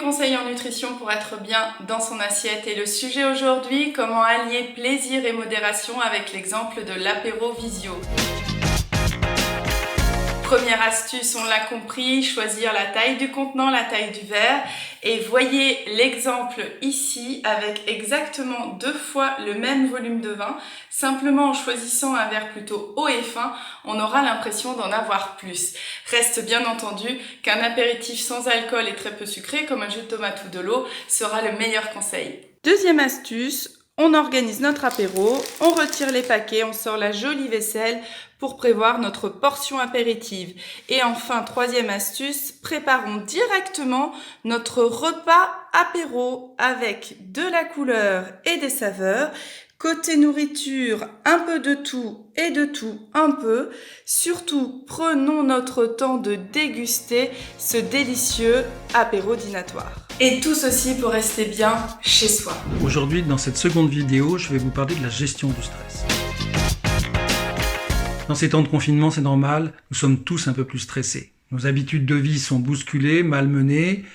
conseils en nutrition pour être bien dans son assiette. Et le sujet aujourd'hui, comment allier plaisir et modération avec l'exemple de l'apéro visio. Première astuce, on l'a compris, choisir la taille du contenant, la taille du verre. Et voyez l'exemple ici avec exactement 2 fois le même volume de vin. Simplement en choisissant un verre plutôt haut et fin, on aura l'impression d'en avoir plus. Reste bien entendu qu'un apéritif sans alcool et très peu sucré, comme un jus de tomate ou de l'eau, sera le meilleur conseil. Deuxième astuce, on organise notre apéro, on retire les paquets, on sort la jolie vaisselle pour prévoir notre portion apéritive. Et enfin, troisième astuce, préparons directement notre repas apéro avec de la couleur et des saveurs. Côté nourriture, un peu de tout et de tout un peu. Surtout, prenons notre temps de déguster ce délicieux apéro dînatoire. Et tout ceci pour rester bien chez soi. Aujourd'hui, dans cette seconde vidéo, je vais vous parler de la gestion du stress. Dans ces temps de confinement, c'est normal, nous sommes tous un peu plus stressés. Nos habitudes de vie sont bousculées, malmenées,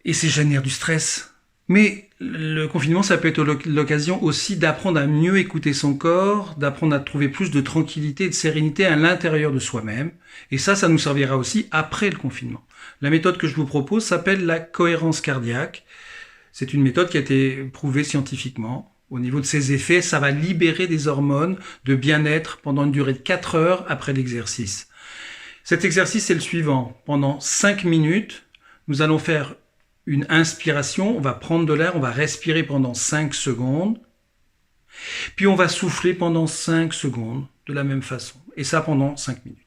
et ça génère du stress. Mais le confinement, ça peut être l'occasion aussi d'apprendre à mieux écouter son corps, d'apprendre à trouver plus de tranquillité et de sérénité à l'intérieur de soi-même. Et ça nous servira aussi après le confinement. La méthode que je vous propose s'appelle la cohérence cardiaque. C'est une méthode qui a été prouvée scientifiquement. Au niveau de ses effets, ça va libérer des hormones de bien-être pendant une durée de 4 heures après l'exercice. Cet exercice est le suivant. Pendant 5 minutes, nous allons faire une inspiration, on va prendre de l'air, on va respirer pendant 5 secondes, puis on va souffler pendant 5 secondes de la même façon, et ça pendant 5 minutes.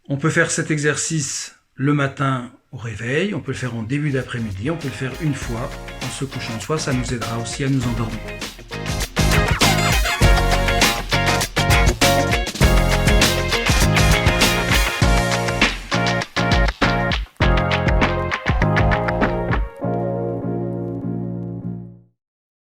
On peut faire cet exercice le matin au réveil, on peut le faire en début d'après-midi, on peut le faire une fois en se couchant de soi, ça nous aidera aussi à nous endormir.